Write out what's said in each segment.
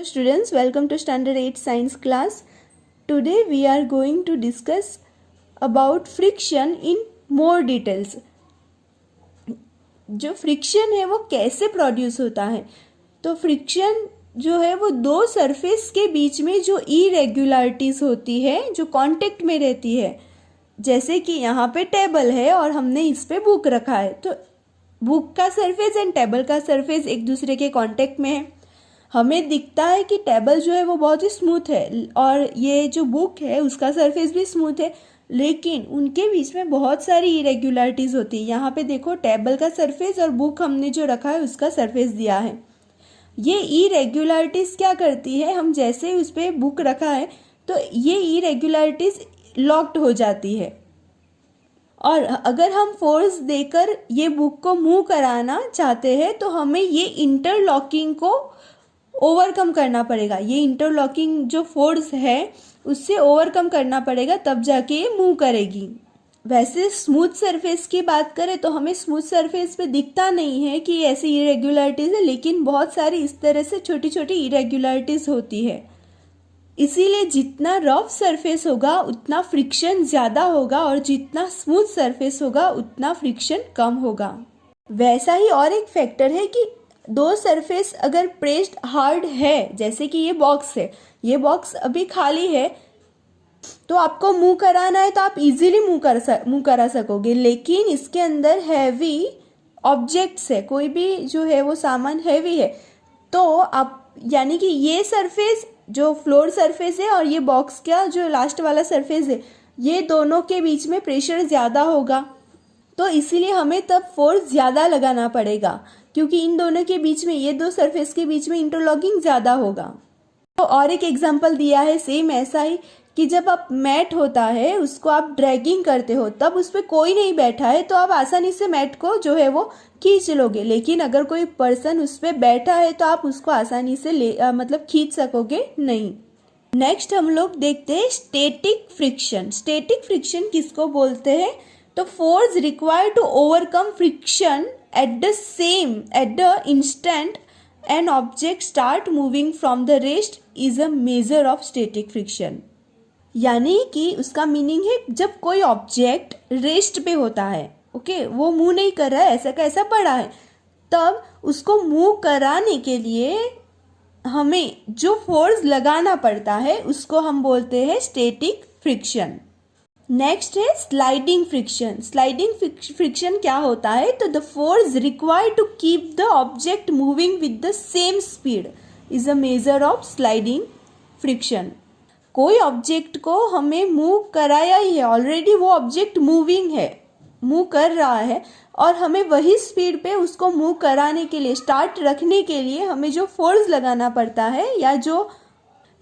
Hello students, welcome to Standard 8 Science class. Today we are going to discuss about friction in more details. जो friction है वो कैसे produce होता है, तो फ्रिक्शन जो है वो दो सरफेस के बीच में जो इरेगुलरिटीज होती है जो कांटेक्ट में रहती है, जैसे कि यहाँ पे टेबल है और हमने इस पे बुक रखा है, तो बुक का सरफेस एंड टेबल का सरफेस एक दूसरे के कांटेक्ट में है। हमें दिखता है कि टेबल जो है वो बहुत ही स्मूथ है और ये जो बुक है उसका सरफेस भी स्मूथ है, लेकिन उनके बीच में बहुत सारी इरेगुलरिटीज होती है। यहाँ पे देखो, टेबल का सरफेस और बुक हमने जो रखा है उसका सरफेस दिया है। ये इरेगुलरिटीज क्या करती है, हम जैसे ही उस पर बुक रखा है तो ये इरेगुलरिटीज लॉक्ड हो जाती है, और अगर हम फोर्स देकर ये बुक को मूव कराना चाहते हैं तो हमें ये इंटरलॉकिंग को ओवरकम करना पड़ेगा। ये इंटरलॉकिंग जो फोर्स है उससे ओवरकम करना पड़ेगा, तब जाके ये मूव करेगी। वैसे स्मूथ सरफेस की बात करें तो हमें स्मूथ सरफेस पे दिखता नहीं है कि ऐसी इरेगुलरिटीज है, लेकिन बहुत सारी इस तरह से छोटी छोटी इरेगुलरिटीज होती है। इसीलिए जितना रफ सरफेस होगा उतना फ्रिक्शन ज़्यादा होगा और जितना स्मूथ सरफेस होगा उतना फ्रिक्शन कम होगा। वैसा ही और एक फैक्टर है कि दो सरफेस अगर प्रेस्ड हार्ड है, जैसे कि ये बॉक्स है, ये बॉक्स अभी खाली है, तो आपको मूव कराना है तो आप इजीली मूव करा सकोगे, लेकिन इसके अंदर हैवी ऑब्जेक्ट्स है, कोई भी जो है वो सामान हैवी है, तो आप यानी कि ये सरफेस जो फ्लोर सरफेस है और ये बॉक्स का जो लास्ट वाला सरफेस है, ये दोनों के बीच में प्रेशर ज़्यादा होगा, तो इसीलिए हमें तब फोर्स ज़्यादा लगाना पड़ेगा, क्योंकि इन दोनों के बीच में, ये दो सरफेस के बीच में इंटरलॉकिंग ज़्यादा होगा। तो और एक एग्जांपल दिया है सेम ऐसा ही, कि जब आप मैट होता है उसको आप ड्रैगिंग करते हो, तब उस पर कोई नहीं बैठा है तो आप आसानी से मैट को जो है वो खींच लोगे, लेकिन अगर कोई पर्सन उस पर बैठा है तो आप उसको आसानी से मतलब खींच सकोगे नहीं। नेक्स्ट हम लोग देखते हैं स्टैटिक फ्रिक्शन। स्टैटिक फ्रिक्शन किसको बोलते हैं, तो force required to overcome friction at the instant an object start moving from the rest is a measure of static friction। यानी कि उसका मीनिंग है जब कोई ऑब्जेक्ट रेस्ट पे होता है, ओके, वो मूव नहीं कर रहा है, ऐसा का ऐसा पड़ा है, तब उसको मूव कराने के लिए हमें जो फोर्स लगाना पड़ता है उसको हम बोलते हैं स्टैटिक फ्रिक्शन। नेक्स्ट है स्लाइडिंग फ्रिक्शन। स्लाइडिंग फ्रिक्शन क्या होता है, तो the force required to keep the object moving with the same speed is a measure of sliding friction. कोई ऑब्जेक्ट को हमें मूव कराया ही है, ऑलरेडी वो ऑब्जेक्ट मूविंग है, मूव कर रहा है, और हमें वही स्पीड पे उसको मूव कराने के लिए, स्टार्ट रखने के लिए हमें जो फोर्स लगाना पड़ता है, या जो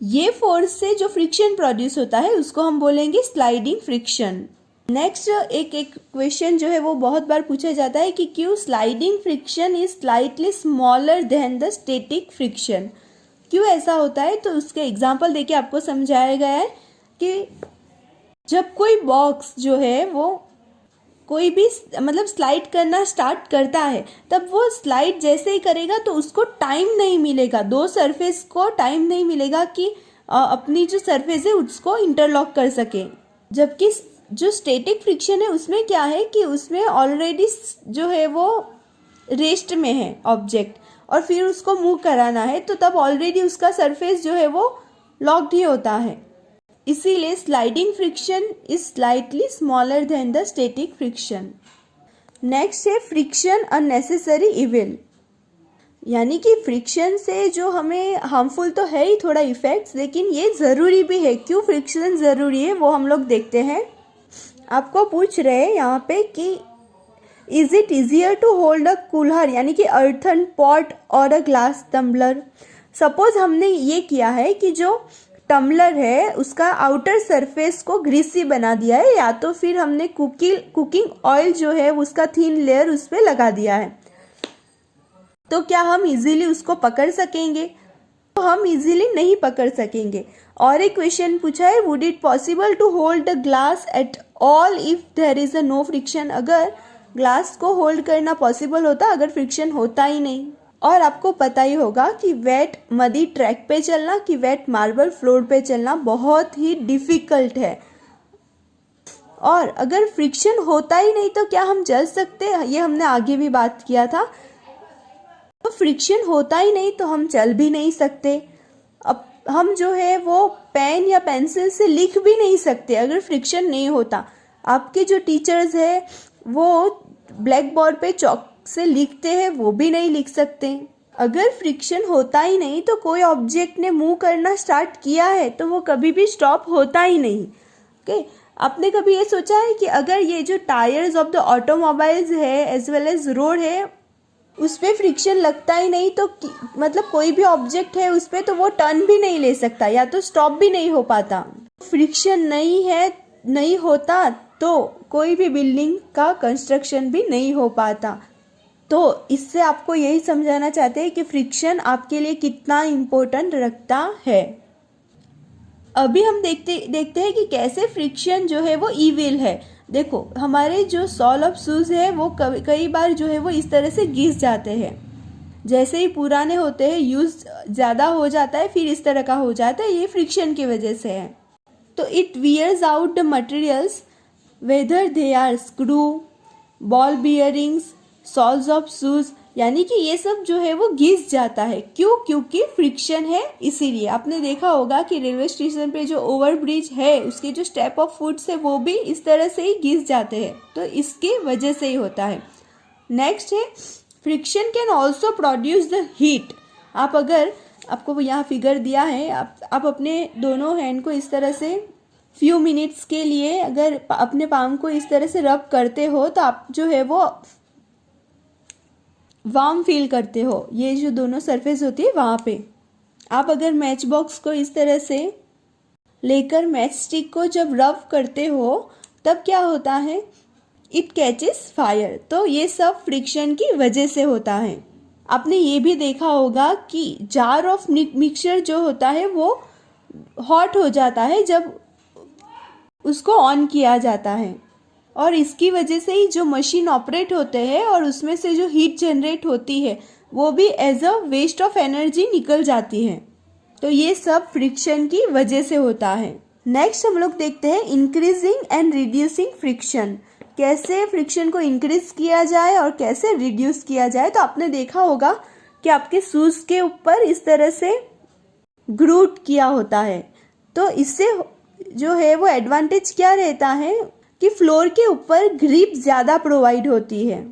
ये फोर्स से जो फ्रिक्शन प्रोड्यूस होता है उसको हम बोलेंगे स्लाइडिंग फ्रिक्शन। नेक्स्ट एक क्वेश्चन जो है वो बहुत बार पूछा जाता है कि क्यों sliding friction is slightly smaller than the static friction, क्यों ऐसा होता है, तो उसके एग्जांपल देके आपको समझाया गया है कि जब कोई बॉक्स जो है वो कोई भी मतलब स्लाइड करना स्टार्ट करता है, तब वो स्लाइड जैसे ही करेगा तो उसको टाइम नहीं मिलेगा, दो सरफेस को टाइम नहीं मिलेगा कि अपनी जो सरफेस है उसको इंटरलॉक कर सके। जबकि जो स्टैटिक फ्रिक्शन है उसमें क्या है कि उसमें ऑलरेडी जो है वो रेस्ट में है ऑब्जेक्ट, और फिर उसको मूव कराना है, तो तब ऑलरेडी उसका सरफेस जो है वो लॉक्ड ही होता है। इसीलिए sliding friction is slightly smaller than the static friction. Next है फ्रिक्शन अननेसेसरी इविल। यानी कि फ्रिक्शन से जो हमें हार्मफुल तो है ही थोड़ा इफेक्ट्स, लेकिन ये ज़रूरी भी है। क्यों फ्रिक्शन ज़रूरी है वो हम लोग देखते हैं। आपको पूछ रहे हैं यहाँ पे कि is it easier to hold a cooler, यानी कि अर्थन पॉट और अ ग्लास टम्बलर। सपोज हमने ये किया है कि जो टम्बलर है उसका आउटर सरफेस को ग्रीसी बना दिया है, या तो फिर हमने कुकिंग ऑयल जो है उसका थिन लेयर उस पर लगा दिया है, तो क्या हम इजीली उसको पकड़ सकेंगे, तो हम इजीली नहीं पकड़ सकेंगे। और एक क्वेश्चन पूछा है, would it possible to hold the glass at all if there is a no friction. अगर ग्लास को होल्ड करना पॉसिबल होता अगर फ्रिक्शन होता ही नहीं, और आपको पता ही होगा कि वेट मडी ट्रैक पे चलना कि वेट मार्बल फ्लोर पे चलना बहुत ही डिफ़िकल्ट है। और अगर फ्रिक्शन होता ही नहीं तो क्या हम चल सकते हैं, ये हमने आगे भी बात किया था। तो फ्रिक्शन होता ही नहीं तो हम चल भी नहीं सकते। अब हम जो है वो पेन या पेंसिल से लिख भी नहीं सकते अगर फ्रिक्शन नहीं होता। आपके जो टीचर्स है वो ब्लैक बोर्ड पे चॉक से लिखते हैं, वो भी नहीं लिख सकते। अगर फ्रिक्शन होता ही नहीं तो कोई ऑब्जेक्ट ने मूव करना स्टार्ट किया है तो वो कभी भी स्टॉप होता ही नहीं। ओके, आपने कभी ये सोचा है कि अगर ये जो टायर्स ऑफ द ऑटोमोबाइल्स है एज वेल एज रोड है उस पर फ्रिक्शन लगता ही नहीं तो मतलब कोई भी ऑब्जेक्ट है उस पर तो वो टर्न भी नहीं ले सकता या तो स्टॉप भी नहीं हो पाता। फ्रिक्शन नहीं होता तो कोई भी बिल्डिंग का कंस्ट्रक्शन भी नहीं हो पाता। तो इससे आपको यही समझाना चाहते हैं कि फ्रिक्शन आपके लिए कितना इम्पोर्टेंट रखता है। अभी हम देखते हैं कि कैसे फ्रिक्शन जो है वो ईविल है। देखो हमारे जो सोल ऑफ शूज़ है वो कई बार जो है वो इस तरह से घिस जाते हैं। जैसे ही पुराने होते हैं, यूज़ ज़्यादा हो जाता है, फिर इस तरह का हो जाता है, ये फ्रिक्शन की वजह से है। तो it wears out the materials whether they are screw, ball bearings, soles of shoes, यानी कि ये सब जो है वो घिस जाता है। क्यों? क्योंकि फ्रिक्शन है इसीलिए। आपने देखा होगा कि रेलवे स्टेशन पे जो ओवरब्रिज है उसके जो स्टेप ऑफ फुट्स है वो भी इस तरह से ही घिस जाते हैं, तो इसकी वजह से ही होता है। नेक्स्ट है friction can also produce the heat. आप अगर आपको यहाँ फिगर दिया है, आप अपने दोनों हैंड को इस तरह से फ्यू मिनट्स के लिए अगर अपने पाम को इस तरह से रब करते हो तो आप जो है वो वार्म फील करते हो। ये जो दोनों सरफेस होती है वहाँ पे आप अगर मैच बॉक्स को इस तरह से लेकर मैच स्टिक को जब रब करते हो तब क्या होता है, इट कैचेस फायर। तो ये सब फ्रिक्शन की वजह से होता है। आपने ये भी देखा होगा कि जार ऑफ मिक्सचर जो होता है वो हॉट हो जाता है जब उसको ऑन किया जाता है, और इसकी वजह से ही जो मशीन ऑपरेट होते हैं और उसमें से जो हीट जनरेट होती है वो भी as a waste of energy निकल जाती है। तो ये सब फ्रिक्शन की वजह से होता है। नेक्स्ट हम लोग देखते हैं इंक्रीजिंग एंड रिड्यूसिंग फ्रिक्शन। कैसे फ्रिक्शन को इंक्रीज किया जाए और कैसे रिड्यूस किया जाए। तो आपने देखा होगा कि आपके शूज़ के ऊपर इस तरह से ग्रूट किया होता है, तो इससे जो है वो एडवांटेज क्या रहता है कि फ्लोर के ऊपर ग्रिप ज़्यादा प्रोवाइड होती है।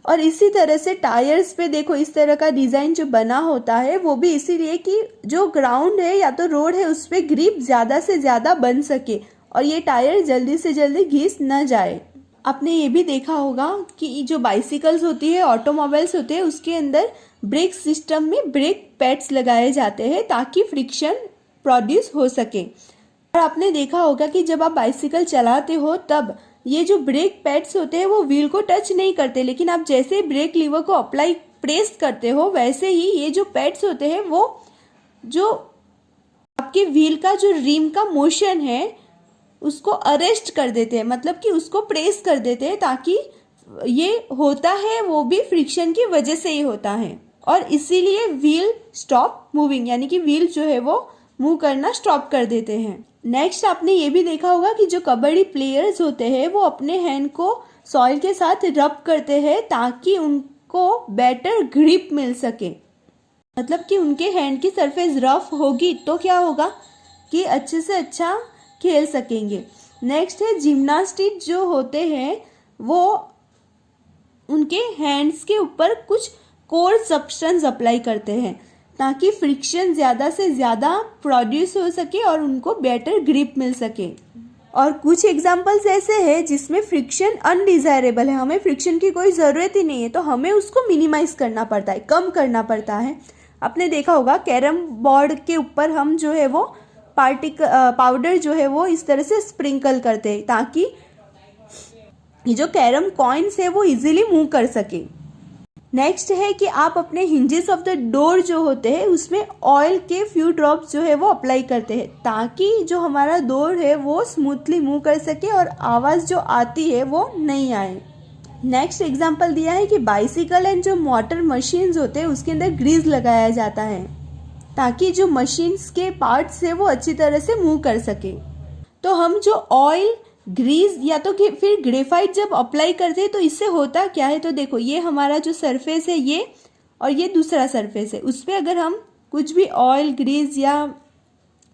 और इसी तरह से टायर्स पे देखो इस तरह का डिज़ाइन जो बना होता है वो भी इसीलिए कि जो ग्राउंड है या तो रोड है उस पर ग्रिप ज़्यादा से ज़्यादा बन सके और ये टायर जल्दी से जल्दी घिस न जाए। आपने ये भी देखा होगा कि जो बाइसिकल्स होती है, ऑटोमोबाइल्स होते हैं, उसके अंदर ब्रेक सिस्टम में ब्रेक पैड्स लगाए जाते हैं ताकि फ्रिक्शन प्रोड्यूस हो सके। और आपने देखा होगा कि जब आप बाइसिकल चलाते हो तब ये जो ब्रेक पैड्स होते हैं वो व्हील को टच नहीं करते, लेकिन आप जैसे ब्रेक लीवर को अप्लाई प्रेस करते हो वैसे ही ये जो पैड्स होते हैं वो जो आपके व्हील का जो रिम का मोशन है उसको अरेस्ट कर देते हैं, मतलब कि उसको प्रेस कर देते हैं, ताकि ये होता है वो भी फ्रिक्शन की वजह से ही होता है। और इसीलिए व्हील स्टॉप मूविंग, यानी कि व्हील जो है वो मूव करना स्टॉप कर देते हैं। नेक्स्ट आपने ये भी देखा होगा कि जो कबड्डी प्लेयर्स होते हैं वो अपने हैंड को सॉइल के साथ रब करते हैं ताकि उनको बेटर ग्रिप मिल सके, मतलब कि उनके हैंड की सरफेस रफ होगी तो क्या होगा कि अच्छे से अच्छा खेल सकेंगे। नेक्स्ट है जिम्नास्टिक जो होते हैं वो उनके हैंड्स के ऊपर कुछ कोर सब्सटेंस अप्लाई करते हैं ताकि फ्रिक्शन ज़्यादा से ज़्यादा प्रोड्यूस हो सके और उनको बेटर ग्रिप मिल सके। और कुछ एग्जांपल्स ऐसे हैं जिसमें फ्रिक्शन अनडिज़ायरेबल है, हमें फ्रिक्शन की कोई ज़रूरत ही नहीं है तो हमें उसको मिनिमाइज़ करना पड़ता है, कम करना पड़ता है। आपने देखा होगा कैरम बोर्ड के ऊपर हम जो है वो पाउडर जो है वो इस तरह से स्प्रिंकल करते हैं ताकि ये जो कैरम कॉइन्स है वो इजीली मूव कर सके। नेक्स्ट है कि आप अपने हिंजेस ऑफ द डोर जो होते हैं उसमें ऑयल के फ्यू ड्रॉप्स जो है वो अप्लाई करते हैं ताकि जो हमारा डोर है वो स्मूथली मूव कर सके और आवाज़ जो आती है वो नहीं आए। नेक्स्ट एग्जांपल दिया है कि बाइसिकल एंड जो मोटर मशीन्स होते हैं उसके अंदर ग्रीस लगाया जाता है ताकि जो मशीन्स के पार्ट्स है वो अच्छी तरह से मूव कर सके। तो हम जो ऑयल, ग्रीस या तो कि फिर ग्रेफाइट जब अप्लाई करते हैं तो इससे होता क्या है, तो देखो ये हमारा जो सरफेस है ये, और ये दूसरा सरफेस है, उस पर अगर हम कुछ भी ऑयल, ग्रीस या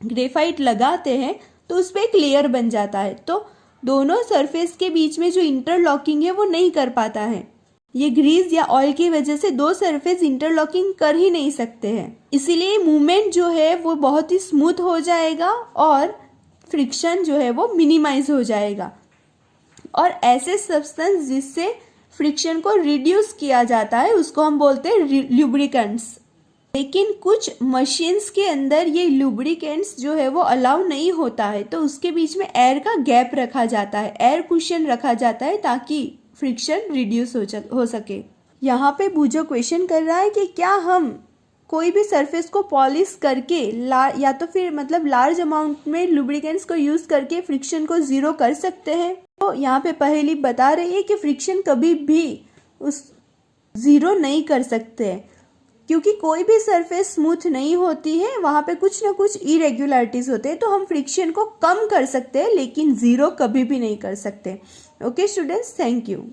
ग्रेफाइट लगाते हैं तो उस पर एक लेयर बन जाता है। तो दोनों सरफेस के बीच में जो इंटरलॉकिंग है वो नहीं कर पाता है। ये ग्रीस या ऑयल की वजह से दो सरफेस इंटरलॉकिंग कर ही नहीं सकते हैं, इसीलिए मूवमेंट जो है वो बहुत ही स्मूथ हो जाएगा और फ्रिक्शन जो है वो मिनिमाइज हो जाएगा। और ऐसे सब्सटेंस जिससे फ्रिक्शन को रिड्यूस किया जाता है उसको हम बोलते हैं लुब्रिकेंट्स। लेकिन कुछ मशीन्स के अंदर ये लुब्रिकेंट्स जो है वो अलाउ नहीं होता है, तो उसके बीच में एयर का गैप रखा जाता है, एयर कुशन रखा जाता है ताकि फ्रिक्शन रिड्यूस हो सके। यहाँ पे बूझो क्वेश्चन कर रहा है कि क्या हम कोई भी सरफेस को पॉलिश करके या तो फिर मतलब लार्ज अमाउंट में लुब्रिकेंट्स को यूज करके फ्रिक्शन को जीरो कर सकते हैं। तो यहाँ पे पहेली बता रही है कि फ्रिक्शन कभी भी उस जीरो नहीं कर सकते हैं, क्योंकि कोई भी सरफेस स्मूथ नहीं होती है, वहां पे कुछ ना कुछ इरेग्युलरिटीज होते हैं। तो हम फ्रिक्शन को कम कर सकते हैं लेकिन जीरो कभी भी नहीं कर सकते। Okay students, thank you.